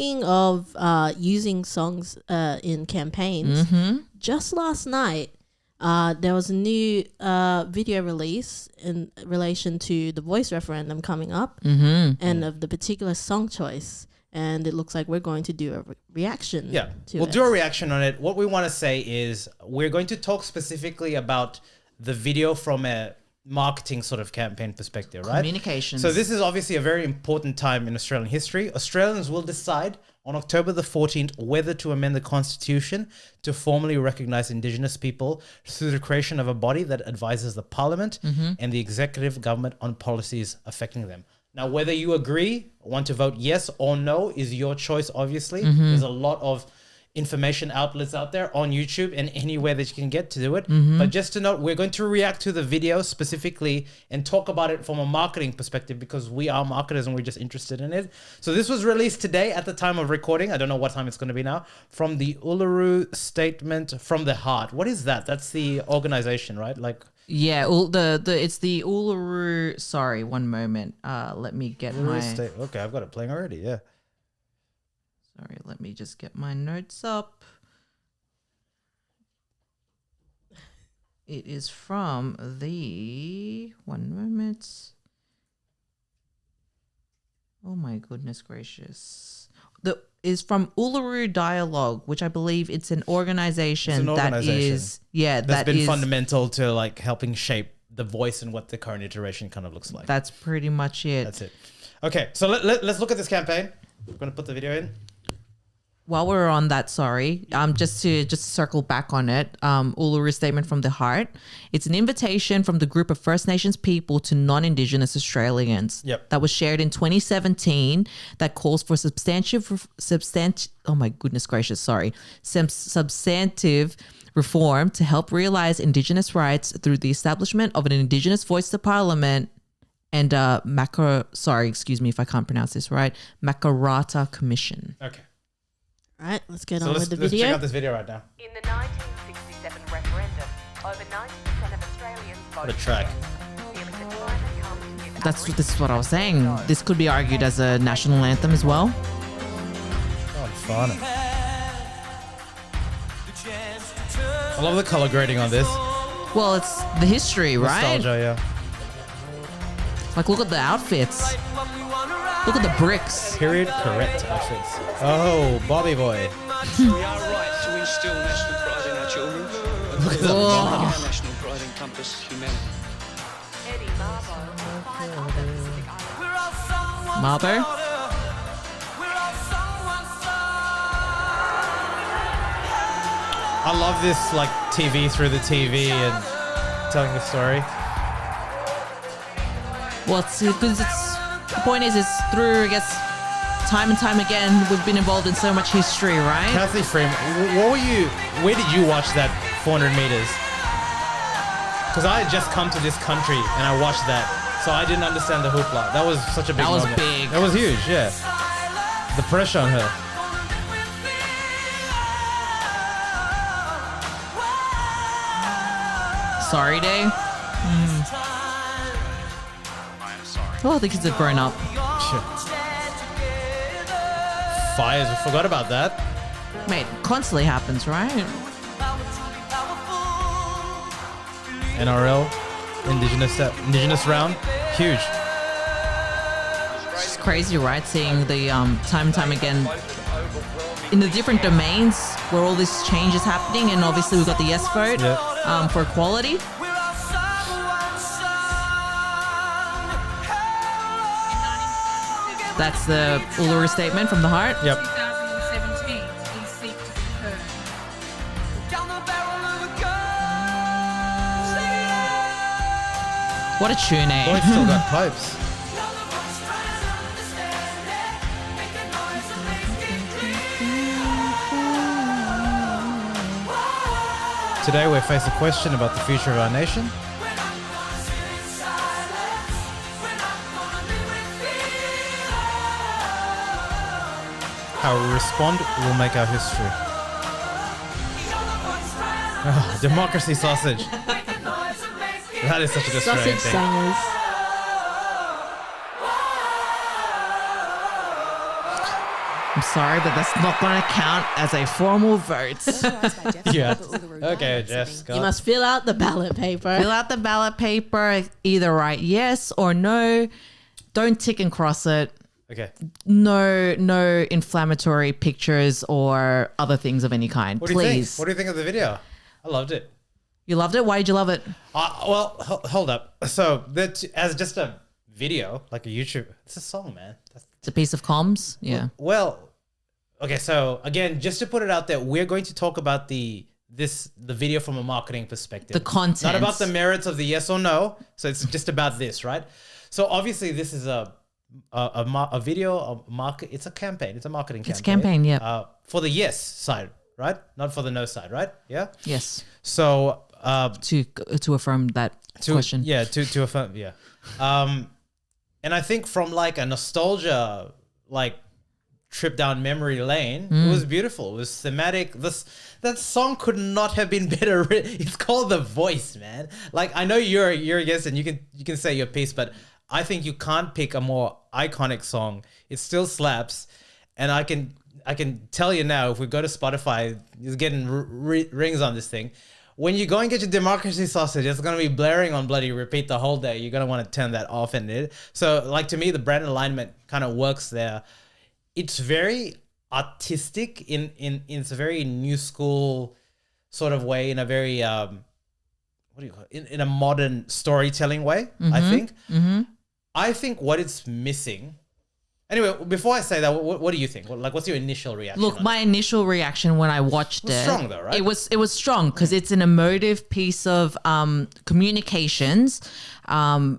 Speaking of using songs in campaigns, just last night there was a new video release in relation to the voice referendum coming up and of the particular song choice. And it looks like we're going to do a reaction. Yeah, to we'll it. do a reaction on it. What we want to say is we're going to talk specifically about the video from a marketing sort of campaign perspective, right? Communications. So this is obviously a very important time in Australian history. Australians will decide on October the 14th whether to amend the Constitution to formally recognise Indigenous people through the creation of a body that advises the Parliament and the executive government on policies affecting them. Now, whether you agree, want to vote yes or no is your choice, obviously. There's a lot of information outlets out there on YouTube and anywhere that you can get to do it. But just to note, we're going to react to the video specifically and talk about it from a marketing perspective because we are marketers and we're just interested in it. So this was released today at the time of recording. I don't know what time it's going to be now. From the Uluru Statement from the Heart. What is that? That's the organization, right? Like... Yeah, it's the Uluru. Sorry, one moment. Let me get Okay, I've got it playing already. Yeah. Sorry, let me just get my notes up. It is from the... One moment. Oh my goodness gracious. Is from Uluru Dialogue, which I believe it's an organization, that's been fundamental to like helping shape the voice and what the current iteration kind of looks like. That's pretty much it. That's it. Okay, so let's look at this campaign. We're going to put the video in. While we're on that, just to circle back on it, Uluru Statement from the Heart. It's an invitation from the group of First Nations people to non-Indigenous Australians. Yep. That was shared in 2017. That calls for substantive reform to help realise Indigenous rights through the establishment of an Indigenous voice to Parliament and excuse me if I can't pronounce this right, Makarrata Commission. Okay. All right, let's get on with the let's video. check out this video right now. In the 1967 referendum, over 90% of Australians voted What a track. There is a time that comes to give This is what I was saying. This could be argued as a national anthem as well. Oh, fun. I love the color grading on this. Well, it's the history, right? Nostalgia, yeah. Like, look at the outfits. Look at the bricks. Period correct outfits. Oh, Bobby boy. We are right to instill national pride in our children. Look at that. Our national pride encompass humanity. Eddie Marbo and 5 other Pacific Islanders. Marbo? I love this like TV through the TV and telling the story. Well, because the point is, it's through, I guess, time and time again, we've been involved in so much history, right? Kathy Freeman, where did you watch that 400 meters? Because I had just come to this country and I watched that, so I didn't understand the hoopla. That was such a big moment. That was big. That was huge, yeah. The pressure on her. Sorry day. Oh, the kids have grown up. Fires, we forgot about that. Mate, constantly happens, right? NRL, Indigenous round, huge. It's crazy, right? Seeing the time and time again in the different domains where all this change is happening, and obviously we've got the yes vote for equality. That's the Uluru Statement from the Heart. Yep. 2017, we seek to be heard. What a tune, eh? Boy, it's still got pipes. Today we face a question about the future of our nation. How we respond will make our history. Oh, democracy sausage. That is such a Australian Sausage thing. singers. I'm sorry, but that's not going to count as a formal vote. Yeah. Okay, Jeff Scott. You must fill out the ballot paper. Fill out the ballot paper. Either write yes or no. Don't tick and cross it. Okay. No inflammatory pictures or other things of any kind. What do you think? Please. What do you think of the video? I loved it. You loved it? Why did you love it? Well, hold up. So that as just a video, like a YouTube, it's a song, man. It's a piece of comms. Yeah. Well, okay. So again, just to put it out there, we're going to talk about the video from a marketing perspective. The content. Not about the merits of the yes or no. So it's just about this, right? So obviously, this is a video, a market. It's a campaign. It's a marketing campaign. It's a campaign, yeah. For the yes side, right? Not for the no side, right? Yeah. Yes. So to affirm that question. Yeah. To affirm. Yeah. And I think from like a nostalgia, like trip down memory lane, it was beautiful. It was thematic. That song could not have been better. It's called The Voice, man. Like I know you're against it. And you can say your piece, but I think you can't pick a more iconic song. It still slaps, and I can tell you now, if we go to Spotify, it's getting rings on this thing. When you go and get your democracy sausage, it's going to be blaring on bloody repeat the whole day. You're going to want to turn that off. So like to me, the brand alignment kind of works there. It's very artistic in it's a very new school sort of way, in a very, what do you call it? In a modern storytelling way, I think. Mm-hmm. I think what it's missing. Anyway, before I say that, what do you think? What's your initial reaction? Look, my initial reaction when I watched it, strong though, right? It was strong because it's an emotive piece of communications, and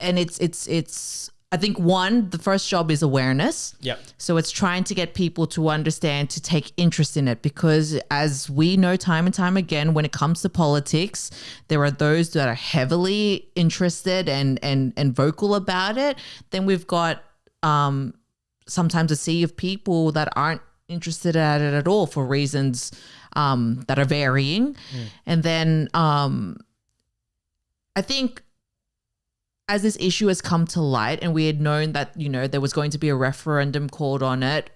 it's. I think the first job is awareness. Yep. So it's trying to get people to understand, to take interest in it, because as we know time and time again, when it comes to politics, there are those that are heavily interested and vocal about it. Then we've got sometimes a sea of people that aren't interested at it at all for reasons that are varying. And then I think as this issue has come to light, and we had known that, there was going to be a referendum called on it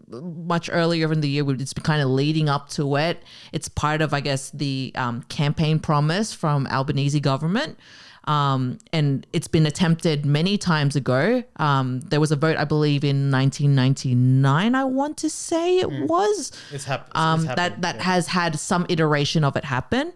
much earlier in the year. It's been kind of leading up to it. It's part of, I guess, the campaign promise from Albanese government. And it's been attempted many times ago. There was a vote, I believe, in 1999, I want to say it was. It's happened. That has had some iteration of it happen.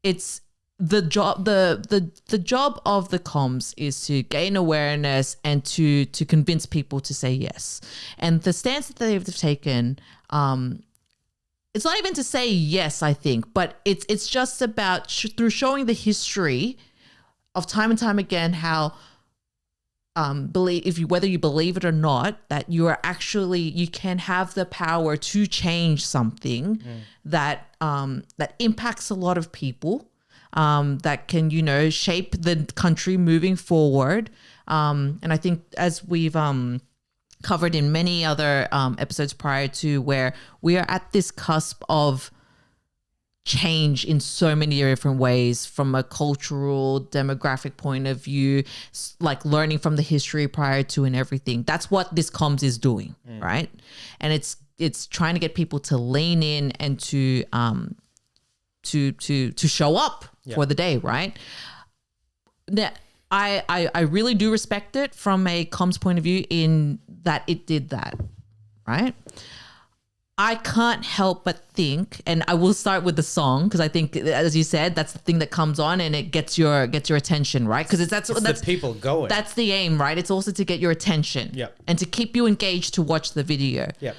It's the job of the comms is to gain awareness and to convince people to say yes. And the stance that they've taken, it's not even to say yes, I think, but it's just about through showing the history of time and time again how whether you believe it or not, that you can have the power to change something that impacts a lot of people. That can, shape the country moving forward. And I think as we've covered in many other episodes prior to, where we are at this cusp of change in so many different ways, from a cultural, demographic point of view, like learning from the history prior to and everything. That's what this comms is doing, right? And it's trying to get people to lean in and to show up for the day, right? Now, I really do respect it from a comms point of view in that it did that, right? I can't help but think, and I will start with the song because I think, as you said, that's the thing that comes on and it gets your attention, right? Because that's the people going. That's the aim, right? It's also to get your attention, and to keep you engaged to watch the video. Yeah.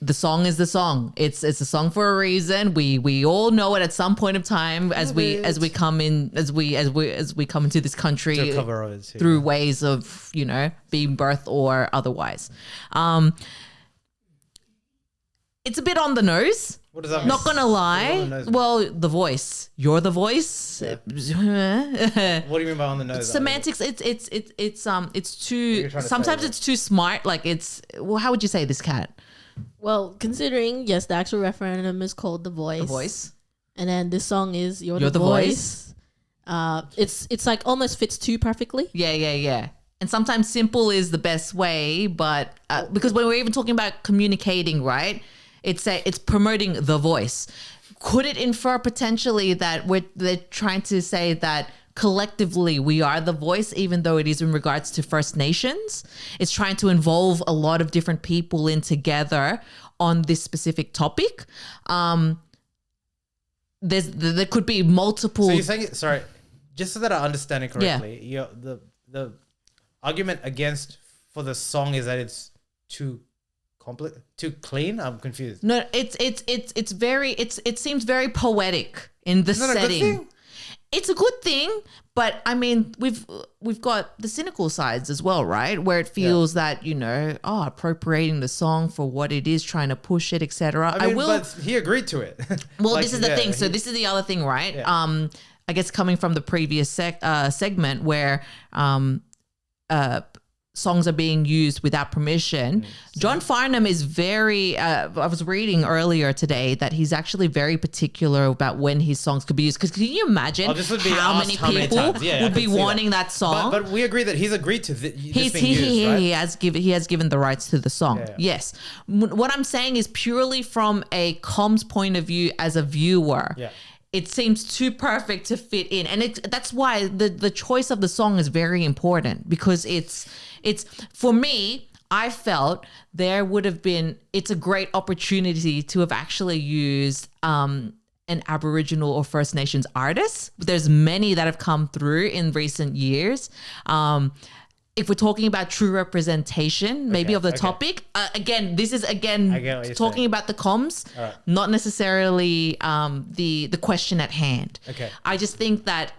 The song is the song. It's a song for a reason. We all know it at some point of time as we come into this country through ways of being birthed or otherwise. It's a bit on the nose. What does that mean? Not gonna lie. Well, the voice. You're the voice. Yeah. What do you mean by on the nose? Semantics. It's too. Sometimes it's too smart. Like how would you say this, Kat? Well, considering, yes, the actual referendum is called The Voice. The Voice. And then this song is You're the Voice. It's like almost fits too perfectly. Yeah. And sometimes simple is the best way, but because when we're even talking about communicating, right? It's promoting the voice. Could it infer potentially that they're trying to say that collectively we are the voice, even though it is in regards to First Nations? It's trying to involve a lot of different people in together on this specific topic. There could be multiple. So you're saying, sorry, just so that I understand it correctly, the argument against for the song is that it's too clean. I'm confused. No, it seems very poetic in the setting. A good thing? It's a good thing, but I mean, we've got the cynical sides as well, right? Where it feels that, appropriating the song for what it is, trying to push it, etc. But he agreed to it. Well, this is the thing. So this is the other thing, right? Yeah. I guess coming from the previous segment where songs are being used without permission. John Farnham is very, I was reading earlier today that he's actually very particular about when his songs could be used. Because can you imagine how many people would be wanting that song? But we agree that he's agreed to this being used, right? He has given the rights to the song. Yeah. Yes. What I'm saying is purely from a comms point of view as a viewer. Yeah. It seems too perfect to fit in. And that's why the choice of the song is very important, because it's for me, I felt there would have been, it's a great opportunity to have actually used an Aboriginal or First Nations artist. There's many that have come through in recent years. If we're talking about true representation, maybe of the topic, this is talking about the comms, not necessarily the question at hand. Okay. I just think that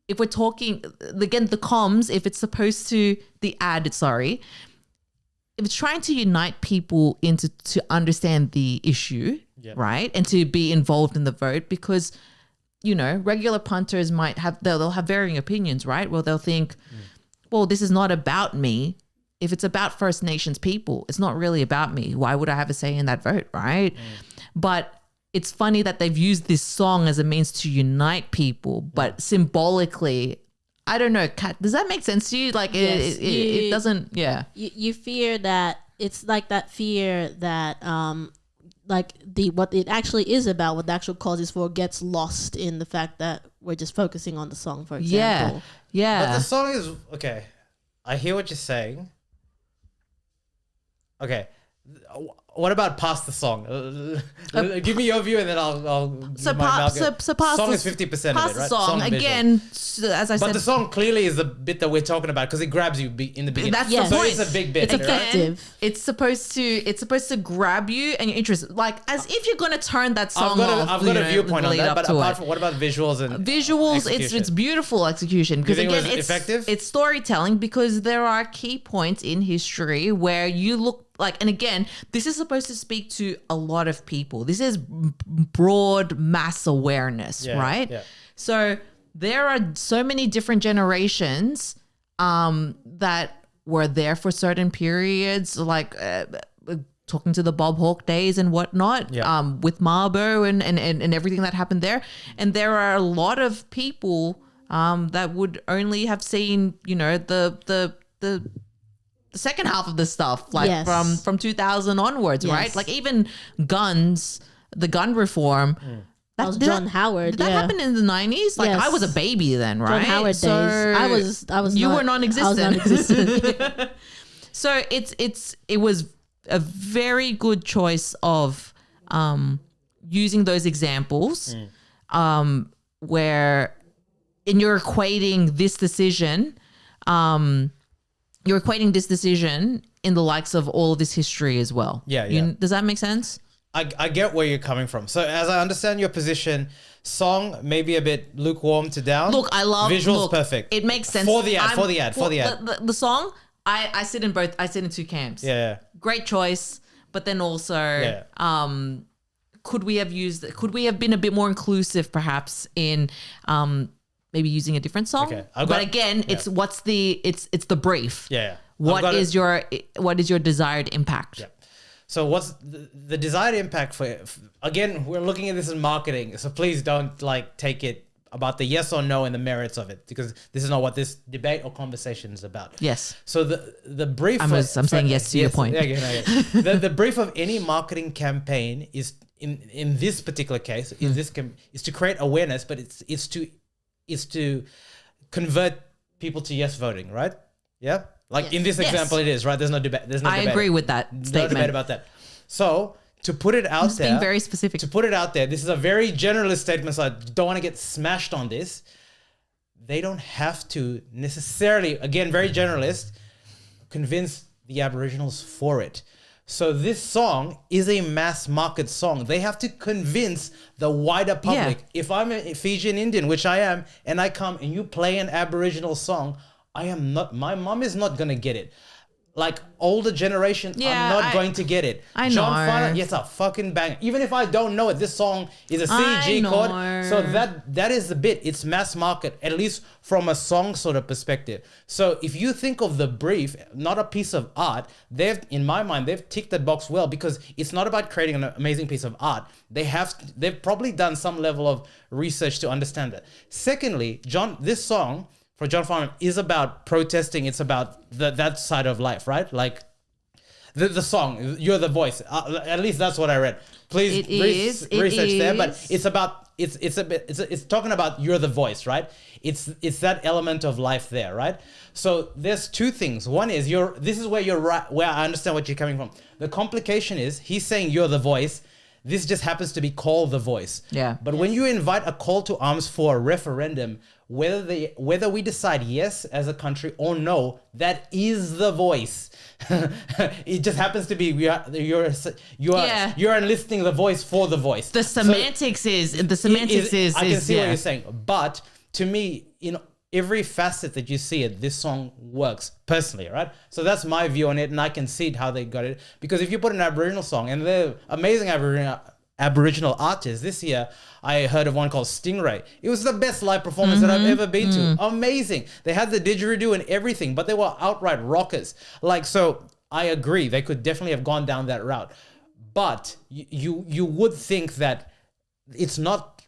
if we're talking, again, the comms, if it's supposed to, if it's trying to unite people to understand the issue, right, and to be involved in the vote, because regular punters might have, they'll have varying opinions, right? Well, they'll think, well, this is not about me. If it's about First Nations people, it's not really about me. Why would I have a say in that vote, right? But it's funny that they've used this song as a means to unite people, but symbolically, I don't know, Kat, does that make sense to you? Like, yes, it doesn't, yeah. You fear that, it's like that fear that what it actually is about, what the actual cause is for, gets lost in the fact that we're just focusing on the song, for example. Yeah. But the song is, okay, I hear what you're saying. Okay. What about past the song? Give me your view, and then I'll give my amalgam. So past song the, is 50% of past it, the right? song again, as I said. But the song clearly is the bit that we're talking about, because it grabs you in the beginning. That's the so point. it's a big bit. It's right? effective. It's supposed to grab you and your interest, like as if you're gonna turn that song off. I've got a viewpoint on that, but apart from, what about visuals and visuals? execution? It's beautiful execution, because think it again, was effective? It's storytelling, because there are key points in history where you look like, and again, this is supposed to speak to a lot of people. This is broad mass awareness, right? Yeah. So there are so many different generations that were there for certain periods, like talking to the Bob Hawke days and whatnot, with Mabo and everything that happened there. And there are a lot of people that would only have seen, the second half of the stuff, like from 2000 onwards, right? Like even the gun reform. That was John Howard. Did that happen in the 90s? Like, Yes. I was a baby then, right? John Howard days. I was. You not, were non-existent. I was non-existent. So it was a very good choice of using those examples where, and you're equating this decision. You're equating this decision in the likes of all of this history as well. Yeah. Does that make sense? I get where you're coming from. So as I understand your position, song maybe a bit lukewarm to down. Look, I love visuals. Perfect. It makes sense for the ad. The song. I sit in both. I sit in two camps. Yeah. Great choice, but then also, could we have been a bit more inclusive, perhaps in maybe using a different song? Okay. But again, it's the brief. Yeah. What is your desired impact? Yeah. So what's the desired impact for again, we're looking at this in marketing, so please don't take it about the yes or no and the merits of it, because this is not what this debate or conversation is about. Yes. So the brief. I'm saying yes to your point. The brief of any marketing campaign is in this particular case is to create awareness, but it's to convert people to yes voting, right? Yeah. Like in this example, it is right. There's no debate. I agree with that statement. No debate about that. So to put it out there, being very specific. To put it out there, this is a very generalist statement, so I don't want to get smashed on this. They don't have to necessarily, again, very generalist, convince the Aboriginals for it. So this song is a mass market song. They have to convince the wider public. Yeah. If I'm a Fijian Indian, which I am, and I come and you play an Aboriginal song, my mom is not going to get it. Like older generation, I'm not going to get it. I John know. Farnham, yes, a fucking banger. Even if I don't know it, this song is a CG chord. So that is the bit. It's mass market, at least from a song sort of perspective. So if you think of the brief, not a piece of art, in my mind, they've ticked that box well, because it's not about creating an amazing piece of art. They've probably done some level of research to understand that. Secondly, this song for John Farnham is about protesting. It's about that side of life, right? Like the song, You're the Voice. At least that's what I read. Please research there. But it's about it's talking about you're the voice, right? It's that element of life there, right? So there's two things. One is this is where you're right, where I understand what you're coming from. The complication is he's saying you're the voice. This just happens to be called the voice. Yeah. But when you invite a call to arms for a referendum, whether we decide yes as a country or no, that is the voice. It just happens to be you're enlisting the voice for the voice. The semantics is. I can see what you're saying, but to me, in every facet that you see it, this song works personally, right? So that's my view on it, and I can see how they got it. Because if you put an Aboriginal song, and they're amazing Aboriginal artists. This year, I heard of one called Stingray. It was the best live performance that I've ever been to. Amazing. They had the didgeridoo and everything, but they were outright rockers. So I agree. They could definitely have gone down that route. But you would think that it's not,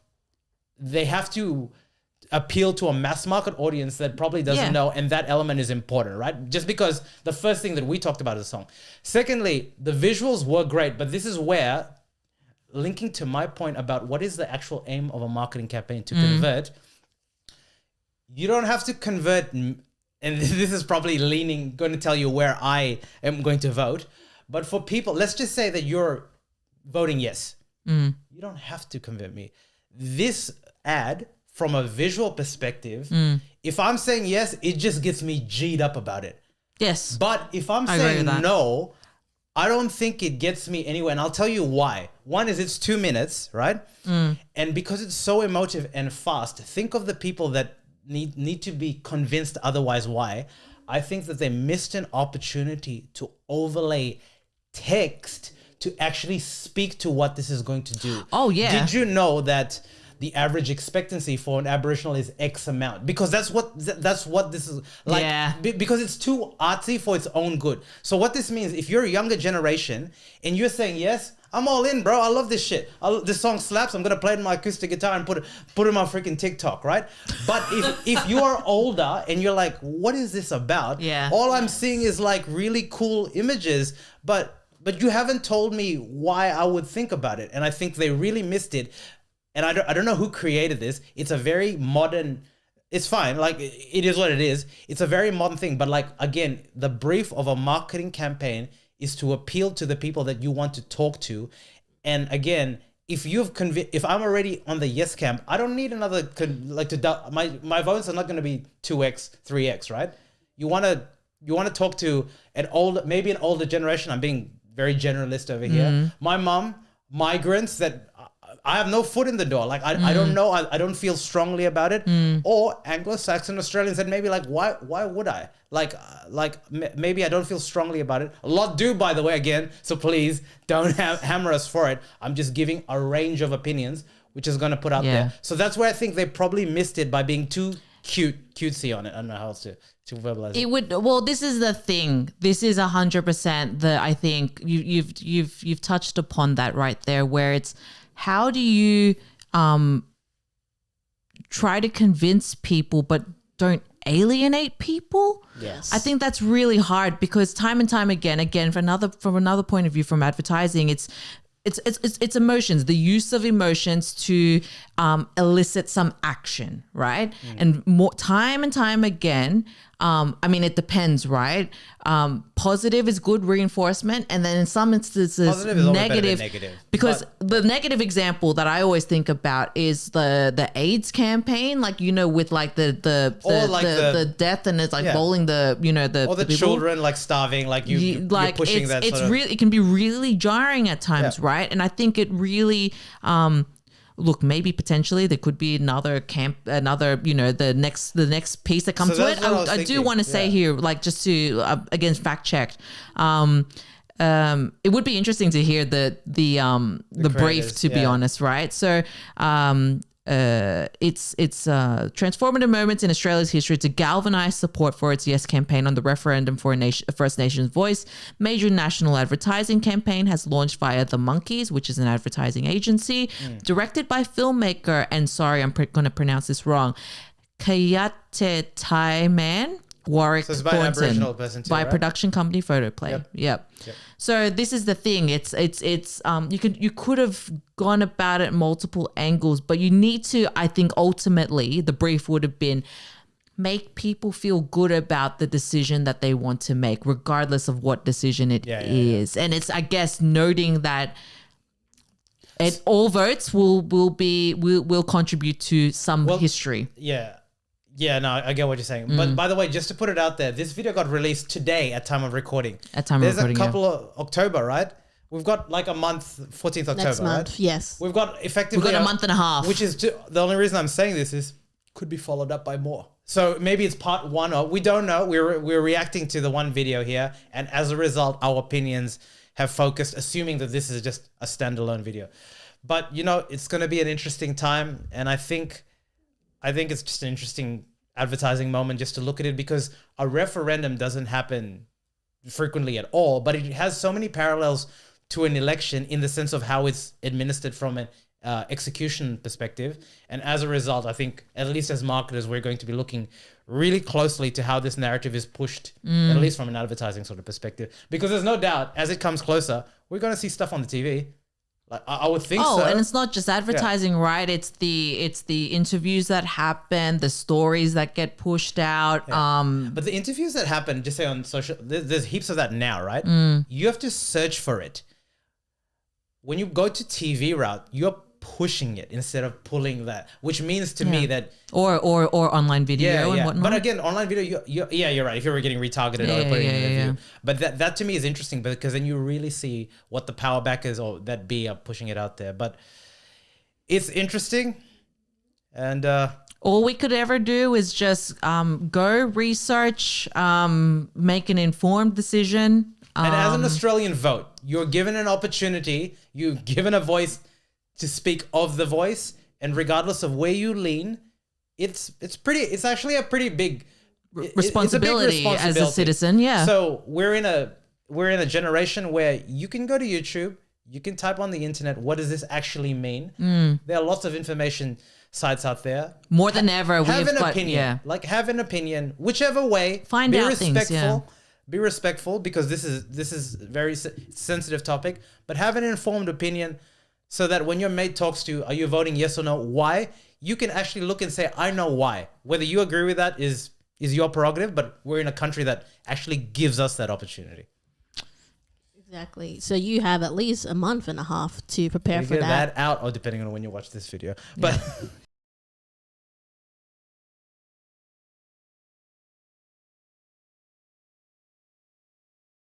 they have to appeal to a mass market audience that probably doesn't know, and that element is important, right? Just because the first thing that we talked about is the song. Secondly, the visuals were great, but this is where, linking to my point about what is the actual aim of a marketing campaign to convert, you don't have to convert, and this is probably going to tell you where I am going to vote, but for people, let's just say that you're voting yes. You don't have to convert me. This ad, from a visual perspective, if I'm saying yes, it just gets me G'd up about it. Yes. But if I'm saying no, I don't think it gets me anywhere. And I'll tell you why. One is it's 2 minutes, right? And because it's so emotive and fast, think of the people that need to be convinced otherwise why. I think that they missed an opportunity to overlay text to actually speak to what this is going to do. Oh, yeah. Did you know that the average expectancy for an Aboriginal is X amount? Because that's what this is like. Yeah. Because it's too artsy for its own good. So what this means, if you're a younger generation and you're saying yes, I'm all in, bro. I love this shit. This song slaps. I'm gonna play it on my acoustic guitar and put it on my freaking TikTok, right? But if you are older and you're like, what is this about? Yeah. All I'm seeing is like really cool images, but you haven't told me why I would think about it. And I think they really missed it. And I don't know who created this. It's a very modern, it's fine. Like, it is what it is. It's a very modern thing. But like, again, the brief of a marketing campaign is to appeal to the people that you want to talk to. And again, if I'm already on the yes camp, I don't need another, my votes are not going to be 2x, 3x, right? You want to talk to maybe an older generation. I'm being very generalist over here. My mom, migrants that I have no foot in the door. Like, I don't know. I don't feel strongly about it. Or Anglo-Saxon Australians that maybe like, why would I? Maybe I don't feel strongly about it. A lot do, by the way, again. So please don't hammer us for it. I'm just giving a range of opinions, which is going to put out there. So that's where I think they probably missed it by being too cutesy on it. I don't know how else to verbalize it. It would, well, this is the thing. This is 100% I think you've touched upon that right there, where it's, how do you try to convince people, but don't alienate people. Yes. I think that's really hard because time and time again, from another point of view, from advertising, it's emotions, the use of emotions to elicit some action, right? And more time and time again, I mean, it depends, right? Positive is good reinforcement, and then in some instances, Positive is always better than negative. Because the negative example that I always think about is the AIDS campaign, like, you know, with like the death, and it's like bowling the, you know, the or the people. children like starving, like you're pushing that. It's sort of, really, it can be really jarring at times, right? And I think it really. Look, maybe potentially there could be another, you know, the next piece that comes to it. I do want to say here, like, just to again fact check. It would be interesting to hear the brief, to be honest, right? So it's transformative moments in Australia's history to galvanise support for its Yes campaign on the referendum for a First Nations voice. Major national advertising campaign has launched via The Monkeys, which is an advertising agency, directed by filmmaker, and sorry, I'm going to pronounce this wrong, Kayate Taiman. Warwick So it's by an Aboriginal person too, by right? production company Photoplay. Yep. So this is the thing. It's you could have gone about it multiple angles, but you need to, I think ultimately the brief would have been make people feel good about the decision that they want to make, regardless of what decision it is. And it's, I guess, noting that all votes will contribute to some history. Yeah, no, I get what you're saying. But by the way, just to put it out there, this video got released today at time of recording. There's a couple of October, right? We've got like a month, 14th October, Next month, right? yes. We've got effectively a month and a half. Which is the only reason I'm saying this is could be followed up by more. So maybe it's part one, or we don't know. We're reacting to the one video here, and as a result, our opinions have focused, assuming that this is just a standalone video. But you know, it's going to be an interesting time, and I think it's just an interesting advertising moment just to look at it, because a referendum doesn't happen frequently at all, but it has so many parallels to an election in the sense of how it's administered from an execution perspective. And as a result, I think, at least as marketers, we're going to be looking really closely to how this narrative is pushed, at least from an advertising sort of perspective, because there's no doubt as it comes closer, we're going to see stuff on the TV. Like, I would think so. Oh, and it's not just advertising, right? It's the interviews that happen, the stories that get pushed out. But the interviews that happen, just say on social, there's heaps of that now, right? You have to search for it. When you go to TV route, you're pushing it instead of pulling that, which means to me that or online video and whatnot. But again, online video, you're right. If you were getting retargeted or putting in a view, but that to me is interesting, because then you really see what the power backers or that be are pushing it out there. But it's interesting, and all we could ever do is just go research, make an informed decision. And as an Australian vote, you're given an opportunity, you're given a voice to speak of the voice, and regardless of where you lean, it's actually a pretty big responsibility as a citizen. Yeah. So we're in a generation where you can go to YouTube, you can type on the internet, what does this actually mean? There are lots of information sites out there. More than ever, have an opinion, whichever way. Find out things. Yeah. Be respectful, because this is very sensitive topic, but have an informed opinion, so that when your mate talks to you, are you voting yes or no? Why? You can actually look and say, I know why. Whether you agree with that is your prerogative, but we're in a country that actually gives us that opportunity. Exactly. So you have at least a month and a half to prepare for Get that. out, or depending on when you watch this video. But